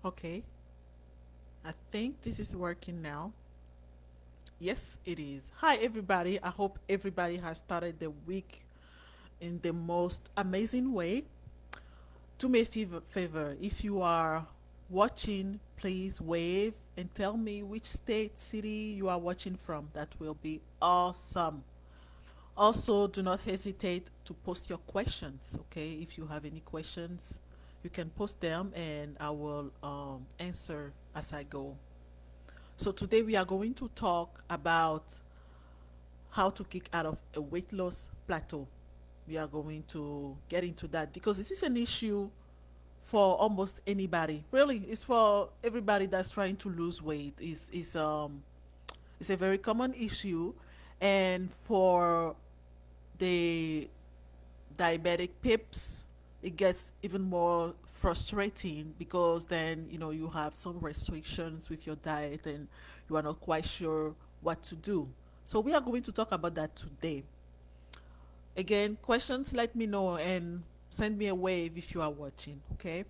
Okay, I think this is working now. Yes, it is. Hi, everybody. I hope everybody has started the week in the most amazing way. Do me a favor. If you are watching, please wave and tell me which state, city you are watching from. That will be awesome. Also, do not hesitate to post your questions, okay? If you have any questions, you can post them and I will answer as I go. So today we are going to talk about how to kick out of a weight loss plateau. We are going to get into that because this is an issue for almost anybody. Really, it's for everybody that's trying to lose weight. It's a very common issue, and for the diabetic pips, it gets even more frustrating because then you have some restrictions with your diet and you are not quite sure what to do. So we are going to talk about that today. Again, questions, let me know and send me a wave if you are watching, okay?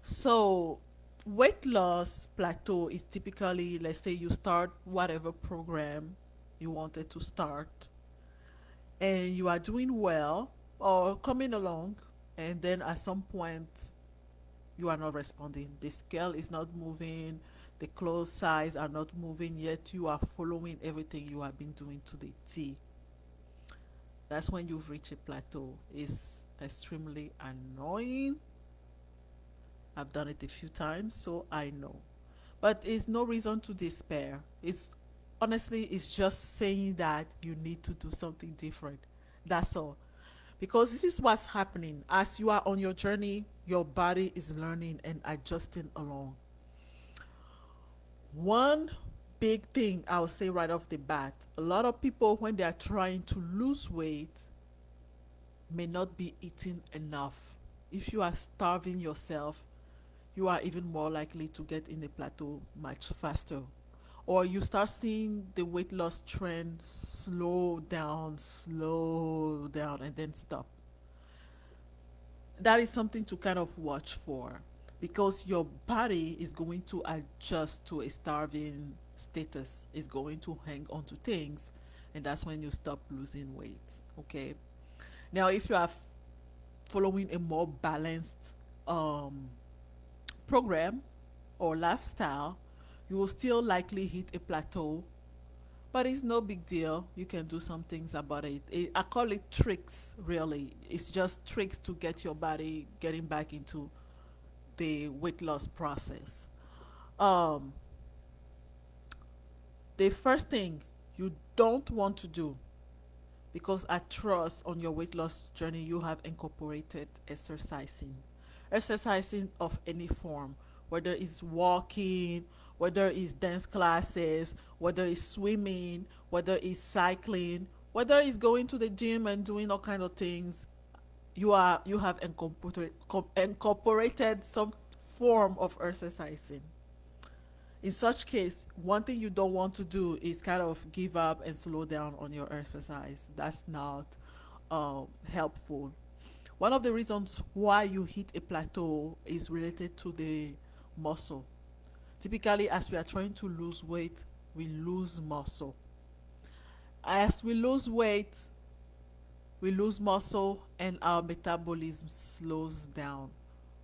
So weight loss plateau is typically, let's say you start whatever program you wanted to start and you are doing well or coming along, and then at some point you are not responding, the scale is not moving, the clothes size are not moving, yet you are following everything you have been doing to the T. That's when you've reached a plateau. It's extremely annoying. I've done it a few times, so I know, but it's no reason to despair. It's honestly, it's just saying that you need to do something different. That's all. Because this is what's happening as you are on your journey. Your body is learning and adjusting along. One big thing I'll say right off the bat, a lot of people when they are trying to lose weight may not be eating enough. If you are starving yourself, you are even more likely to get in a plateau much faster, or you start seeing the weight loss trend slow down and then stop. That is something to kind of watch for, because your body is going to adjust to a starving status, is going to hang on to things, and that's when you stop losing weight. Okay, now if you are following a more balanced um, program or lifestyle, you will still likely hit a plateau, but it's no big deal. You can do some things about it. I call it tricks, really. It's just tricks to get your body getting back into the weight loss process. Um, the first thing you don't want to do, because I trust on your weight loss journey you have incorporated exercising. Exercising of any form, whether it's walking, whether it's dance classes, whether it's swimming, whether it's cycling, whether it's going to the gym and doing all kind of things. You have incorporated some form of exercising. In such case, one thing you don't want to do is kind of give up and slow down on your exercise. That's not helpful. One of the reasons why you hit a plateau is related to the muscle. Typically, as we are trying to lose weight, we lose muscle. As we lose weight, we lose muscle and our metabolism slows down.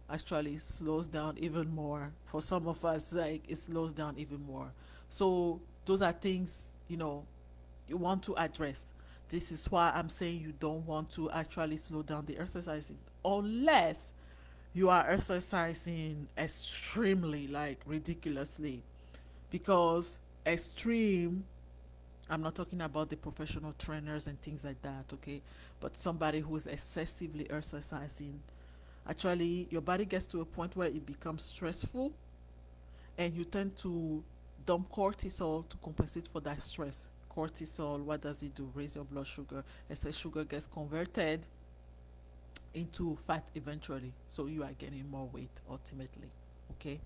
Actually slows down even more. For some of us, like, it slows down even more. So those are things, you want to address. This is why I'm saying you don't want to actually slow down the exercising unless you are exercising extremely, like ridiculously. Because extreme, I'm not talking about the professional trainers and things like that, okay? But somebody who is excessively exercising, actually your body gets to a point where it becomes stressful and you tend to dump cortisol to compensate for that stress. Cortisol, what does it do? Raise your blood sugar. Excess sugar gets converted into fat eventually, so you are getting more weight ultimately. Okay,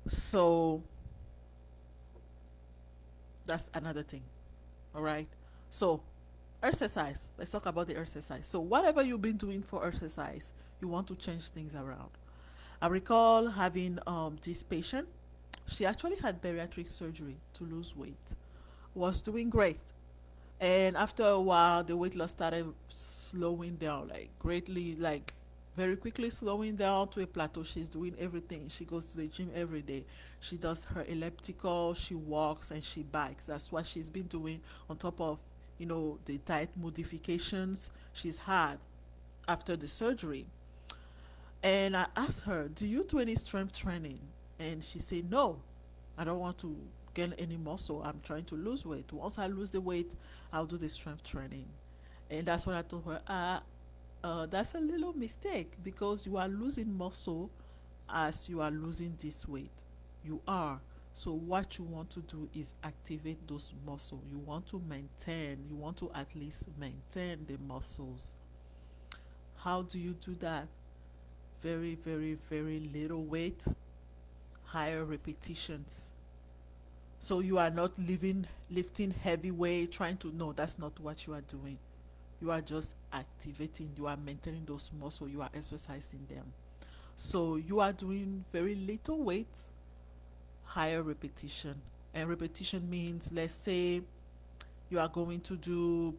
so that's another thing. All right, so exercise, let's talk about the exercise. So whatever you've been doing for exercise, you want to change things around. I recall having this patient. She actually had bariatric surgery to lose weight. Was doing great. And after a while, the weight loss started slowing down, like greatly, like very quickly slowing down to a plateau. She's doing everything. She goes to the gym every day. She does her elliptical, she walks, and she bikes. That's what she's been doing on top of, the diet modifications she's had after the surgery. And I asked her, "Do you do any strength training?" And she said, "No, I don't want to gain any muscle. I'm trying to lose weight. Once I lose the weight, I'll do the strength training." And that's when I told her, that's a little mistake because you are losing muscle as you are losing this weight. You are. So what you want to do is activate those muscles. You want to maintain, you want to at least maintain the muscles. How do you do that? Very, very, very little weight, higher repetitions. So you are not lifting heavy weight, trying to, no, that's not what you are doing. You are just activating, you are maintaining those muscles, you are exercising them. So you are doing very little weight, higher repetition. And repetition means, let's say you are going to do,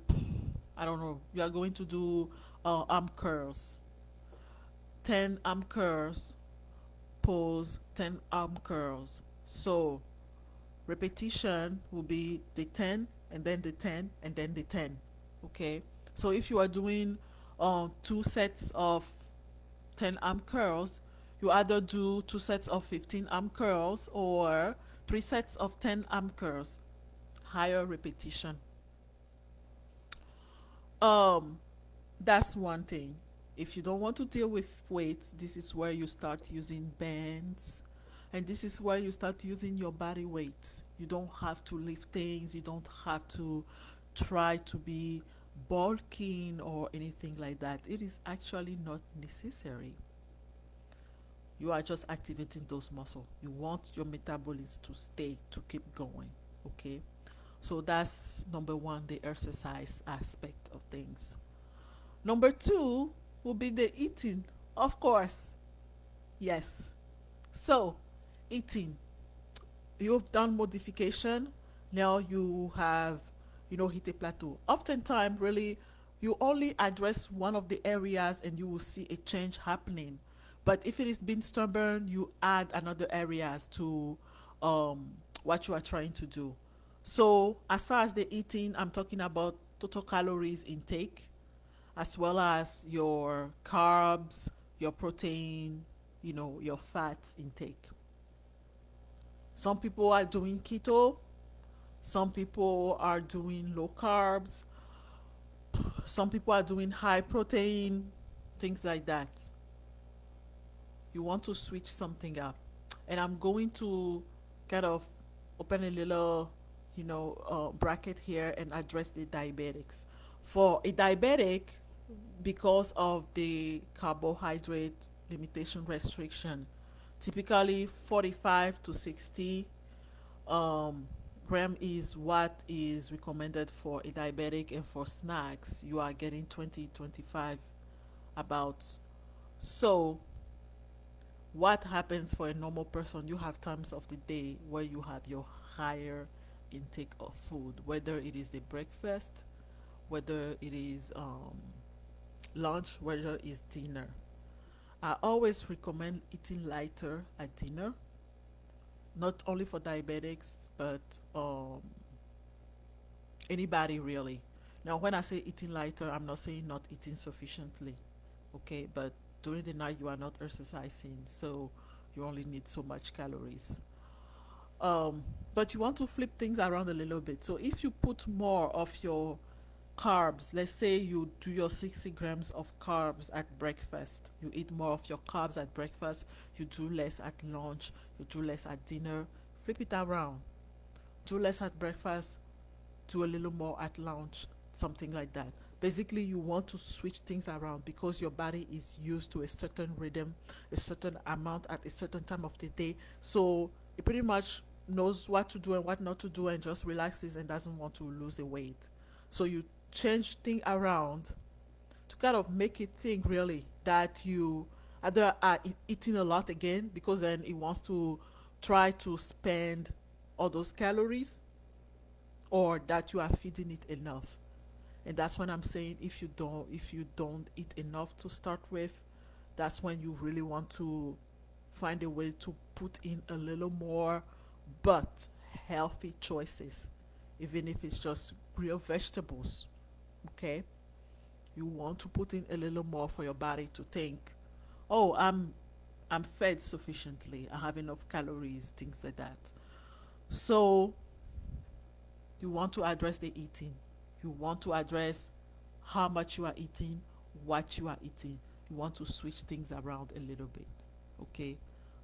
I don't know, you are going to do arm curls, 10 arm curls, pose 10 arm curls. So repetition will be the 10 and then the 10 and then the 10. Okay, so if you are doing two sets of 10 arm curls, you either do two sets of 15 arm curls or three sets of 10 arm curls, higher repetition. um that's one thing. If you don't want to deal with weights, this is where you start using bands, and this is where you start using your body weight. You don't have to lift things, you don't have to try to be bulking or anything like that. It is actually not necessary. You are just activating those muscles. You want your metabolism to stay, to keep going. Okay, so that's number one, the exercise aspect of things. Number two will be the eating, of course. Yes. So, eating. You've done modification. Now you have, hit a plateau. Oftentimes, really, you only address one of the areas and you will see a change happening. But if it is being stubborn, you add another areas to what you are trying to do. So, as far as the eating, I'm talking about total calories intake, as well as your carbs, your protein, your fat intake. Some people are doing keto, some people are doing low carbs, some people are doing high protein, things like that. You want to switch something up. And I'm going to kind of open a little, bracket here and address the diabetics. For a diabetic, because of the carbohydrate limitation restriction, typically 45 to 60 gram is what is recommended for a diabetic, and for snacks you are getting 20-25 about. So what happens for a normal person? You have times of the day where you have your higher intake of food, whether it is the breakfast, whether it is lunch, whether it's dinner. I always recommend eating lighter at dinner, not only for diabetics, but anybody really. Now, when I say eating lighter, I'm not saying not eating sufficiently, okay? But during the night, you are not exercising, so you only need so much calories. Um, but you want to flip things around a little bit. So if you put more of your carbs, let's say you do your 60 grams of carbs at breakfast, you eat more of your carbs at breakfast, you do less at lunch, you do less at dinner. Flip it around, do less at breakfast, do a little more at lunch, something like that. Basically, you want to switch things around because your body is used to a certain rhythm, a certain amount at a certain time of the day. So it pretty much knows what to do and what not to do, and just relaxes and doesn't want to lose the weight. So you change thing around to kind of make it think really that you either eating a lot again because then it wants to try to spend all those calories, or that you are feeding it enough. And that's when I'm saying, if you don't eat enough to start with, that's when you really want to find a way to put in a little more, but healthy choices, even if it's just real vegetables. Okay, you want to put in a little more for your body to think, oh, I'm fed sufficiently, I have enough calories, things like that. So you want to address the eating. You want to address how much you are eating, what you are eating. You want to switch things around a little bit. Okay.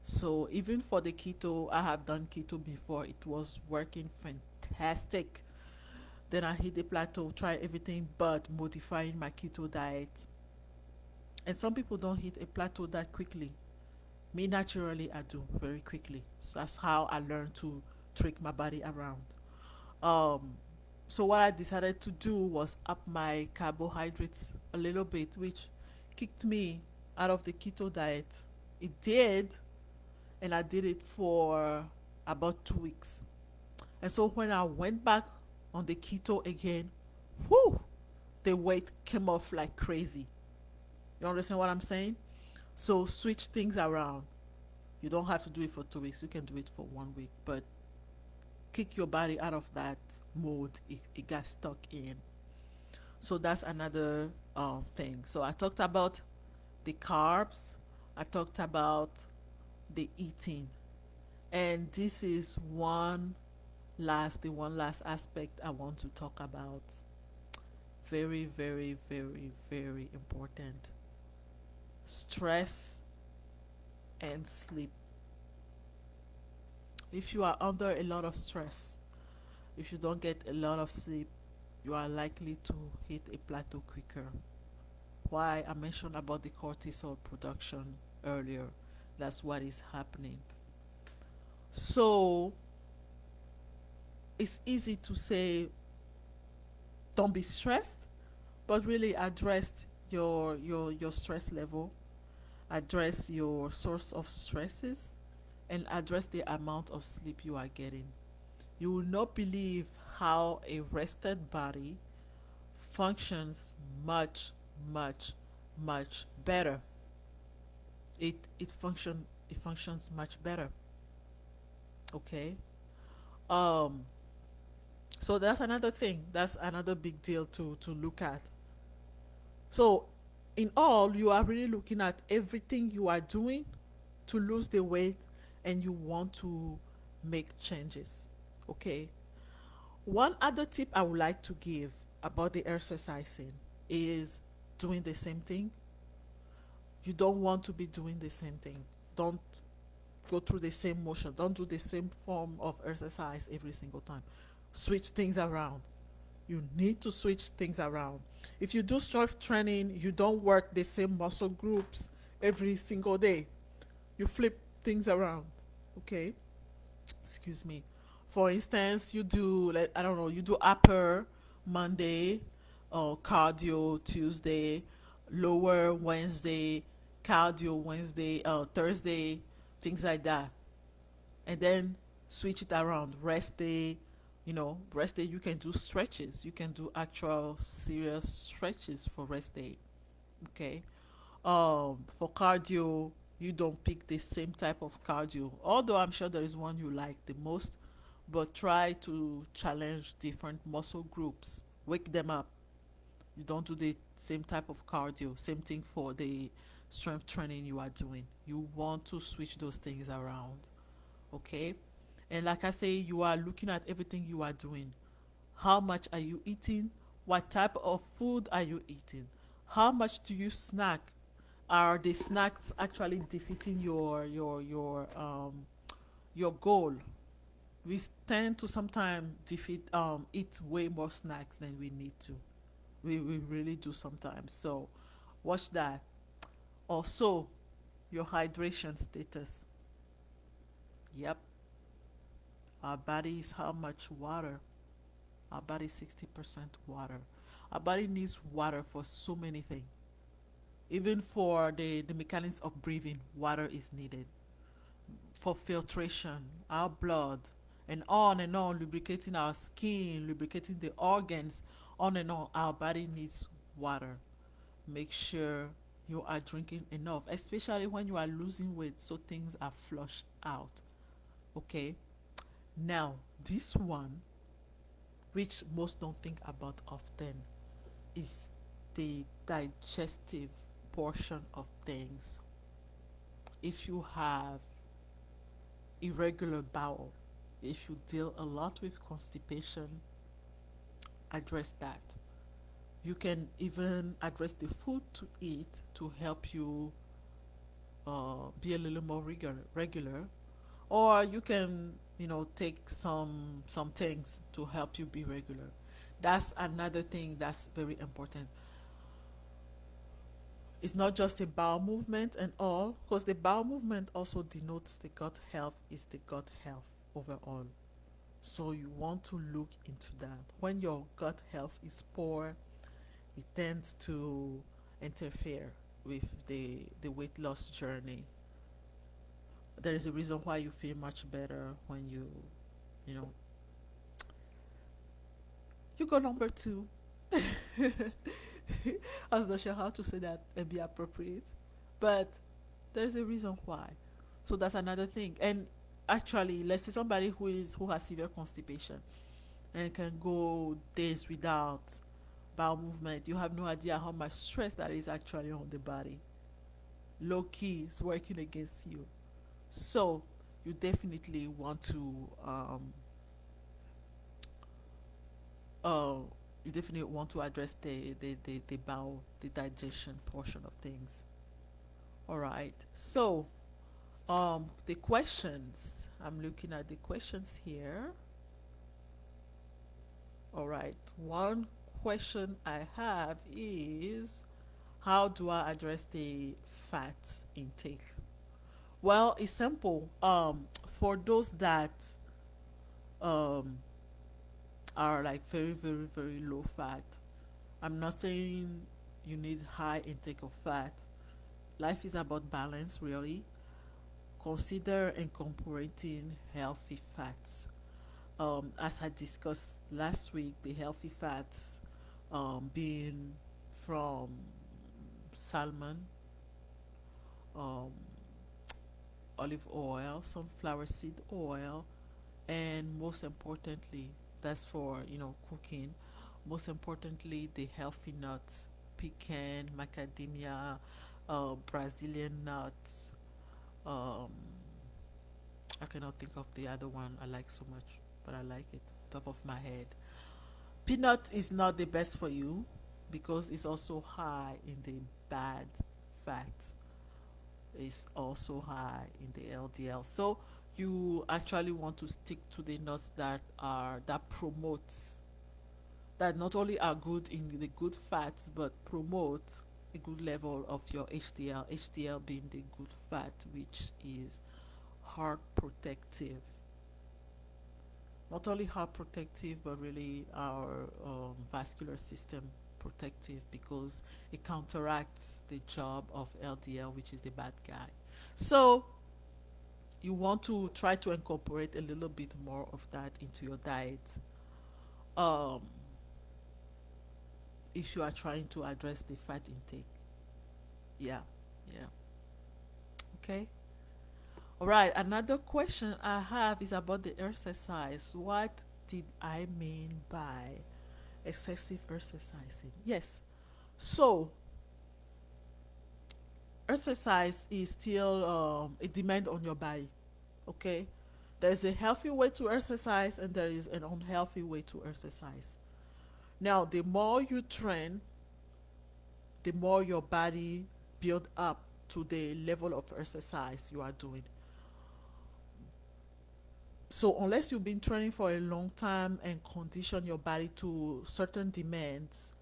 So even for the keto, I have done keto before. It was working fantastic. Then I hit the plateau, try everything but modifying my keto diet. And some people don't hit a plateau that quickly. Me, naturally, I do very quickly. So that's how I learned to trick my body around. Um, so what I decided to do was up my carbohydrates a little bit, which kicked me out of the keto diet. It did, and I did it for about 2 weeks. And so when I went back on the keto again, whoo, the weight came off like crazy. You understand what I'm saying? So switch things around. You don't have to do it for 2 weeks. You can do it for 1 week, but kick your body out of that mode it got stuck in. So that's another thing. So I talked about the carbs, I talked about the eating, and this is the one last aspect I want to talk about. Very, very, very, very important. Stress and sleep. If you are under a lot of stress, if you don't get a lot of sleep, you are likely to hit a plateau quicker. Why I mentioned about the cortisol production earlier. That's what is happening. So it's easy to say don't be stressed, but really address your stress level, address your source of stresses, and address the amount of sleep you are getting. You will not believe how a rested body functions much, much, much better. It functions much better. Okay. Um. So that's another thing. That's another big deal to look at. So, in all, you are really looking at everything you are doing to lose the weight, and you want to make changes. Okay. One other tip I would like to give about the exercising is doing the same thing. You don't want to be doing the same thing. Don't go through the same motion. Don't do the same form of exercise every single time. Switch things around. You need to switch things around. If you do strength training, you don't work the same muscle groups every single day. You flip things around. Okay? Excuse me. For instance, you do, like, I don't know, you do upper Monday, cardio Tuesday, lower Wednesday, cardio Wednesday, Thursday, things like that. And then switch it around. Rest day, rest day you can do stretches. You can do actual serious stretches for rest day. Okay. For cardio, you don't pick the same type of cardio. Although I'm sure there is one you like the most, but try to challenge different muscle groups. Wake them up. You don't do the same type of cardio. Same thing for the strength training you are doing. You want to switch those things around. Okay? And like I say, you are looking at everything you are doing. How much are you eating? What type of food are you eating? How much do you snack? Are the snacks actually defeating your goal? We tend to sometimes eat way more snacks than we need to. We really do sometimes. So watch that. Also, your hydration status. Yep. Our body is how much water? Our body is 60% water. Our body needs water for so many things. Even for the mechanics of breathing, water is needed. For filtration, our blood, and on, lubricating our skin, lubricating the organs, on and on. Our body needs water. Make sure you are drinking enough, especially when you are losing weight, so things are flushed out. Okay? Now, this one, which most don't think about often, is the digestive portion of things. If you have irregular bowel, if you deal a lot with constipation, address that. You can even address the food to eat to help you be a little more regular, or you can, take some things to help you be regular. That's another thing that's very important. It's not just a bowel movement and all, because the bowel movement also denotes the gut health, is the gut health overall. So you want to look into that. When your gut health is poor, it tends to interfere with the weight loss journey. There is a reason why you feel much better when you know, you go number two. I was not sure how to say that and be appropriate, but there's a reason why. So that's another thing. And actually, let's say somebody who has severe constipation and can go days without bowel movement. You have no idea how much stress that is actually on the body. Low key is working against you. So you definitely want to uh you definitely want to address the bowel, the digestion portion of things. All right. So the questions. I'm looking at the questions here. All right. One question I have is, how do I address the fat intake? Well, it's simple. For those that um are like very, very, very low fat, I'm not saying you need high intake of fat. Life is about balance, really. Consider incorporating healthy fats. As I discussed last week, the healthy fats being from salmon, um, olive oil, sunflower seed oil, and most importantly, that's for cooking. Most importantly, the healthy nuts, pecan, macadamia, Brazilian nuts. Um, I cannot think of the other one I like so much, but I like it top of my head. Peanut is not the best for you because it's also high in the bad fat. It's also high in the LDL. So you actually want to stick to the nuts that promotes, that not only are good in the good fats but promote a good level of your HDL. HDL being the good fat, which is heart protective. Not only heart protective, but really our vascular system protective, because it counteracts the job of LDL, which is the bad guy. So you want to try to incorporate a little bit more of that into your diet. Um, if you are trying to address the fat intake. Yeah, yeah. Okay. All right. Another question I have is about the exercise. What did I mean by excessive exercising? Yes. So exercise is still a demand on your body. Okay. There's a healthy way to exercise and there is an unhealthy way to exercise. Now, the more you train, the more your body build up to the level of exercise you are doing. So unless you've been training for a long time and condition your body to certain demands,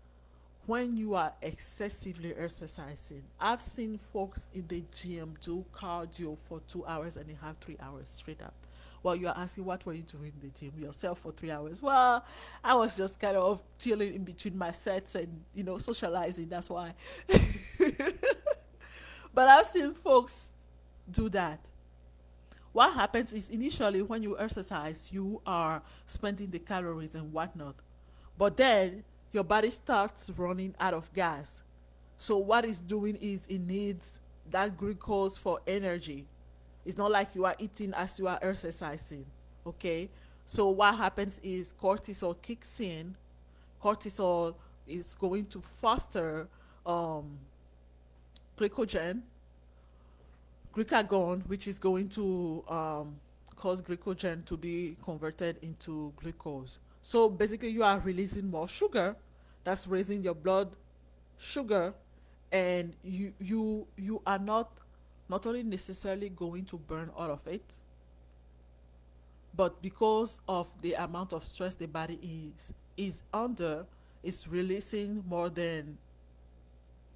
when you are excessively exercising, I've seen folks in the gym do cardio for 2 hours and a half, 3 hours straight up. Well, you are asking, what were you doing in the gym yourself for 3 hours? Well, I was just kind of chilling in between my sets and socializing. That's why. But I've seen folks do that. What happens is initially when you exercise, you are spending the calories and whatnot. But then your body starts running out of gas. So what it's doing is it needs that glucose for energy. It's not like you are eating as you are exercising. Okay? So what happens is cortisol kicks in. Cortisol is going to foster um, glycogen glucagon, which is going to cause glycogen to be converted into glucose. So basically, you are releasing more sugar. That's raising your blood sugar, and you are not only necessarily going to burn all of it, but because of the amount of stress the body is under, it's releasing more than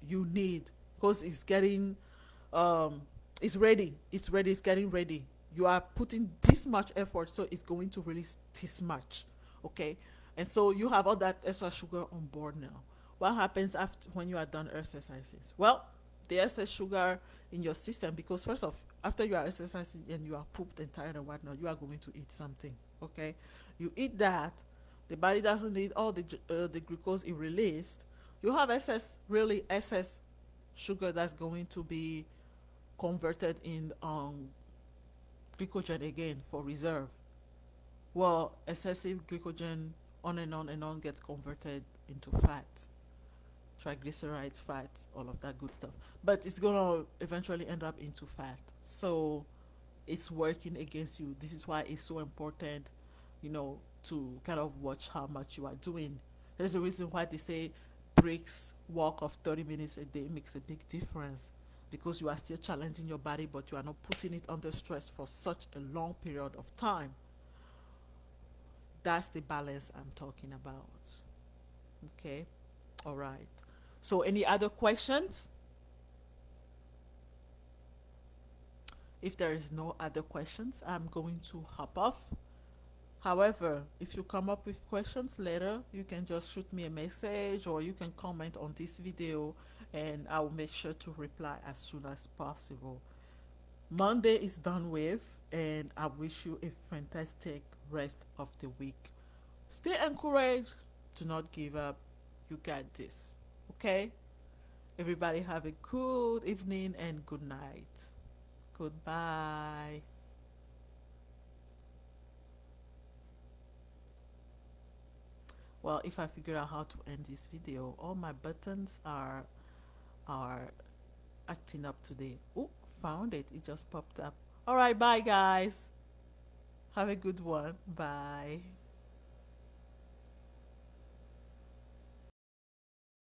you need because it's getting um it's getting ready. You are putting this much effort, so it's going to release this much. Okay, and so you have all that extra sugar on board now. What happens after when you are done exercises? Well, the excess sugar in your system, because first off, after you are exercising and you are pooped and tired and whatnot, you are going to eat something. Okay, you eat that, the body doesn't need all the glucose it released. You have excess, really excess sugar that's going to be converted in glycogen again for reserve. Well, excessive glycogen on and on and on gets converted into fat, triglycerides, fats, all of that good stuff. But it's gonna eventually end up into fat. So it's working against you. This is why it's so important, to kind of watch how much you are doing. There's a reason why they say breaks walk of 30 minutes a day makes a big difference, because you are still challenging your body, but you are not putting it under stress for such a long period of time. That's the balance I'm talking about. Okay, all right. So, any other questions? If there is no other questions, I'm going to hop off. However, if you come up with questions later, you can just shoot me a message or you can comment on this video and I will make sure to reply as soon as possible. Monday is done with, and I wish you a fantastic rest of the week. Stay encouraged. Do not give up. You got this. Okay? Everybody have a good evening and good night. Goodbye. Well, if I figure out how to end this video, all my buttons are acting up today. Oh, found it. It just popped up. All right, bye guys. Have a good one. Bye.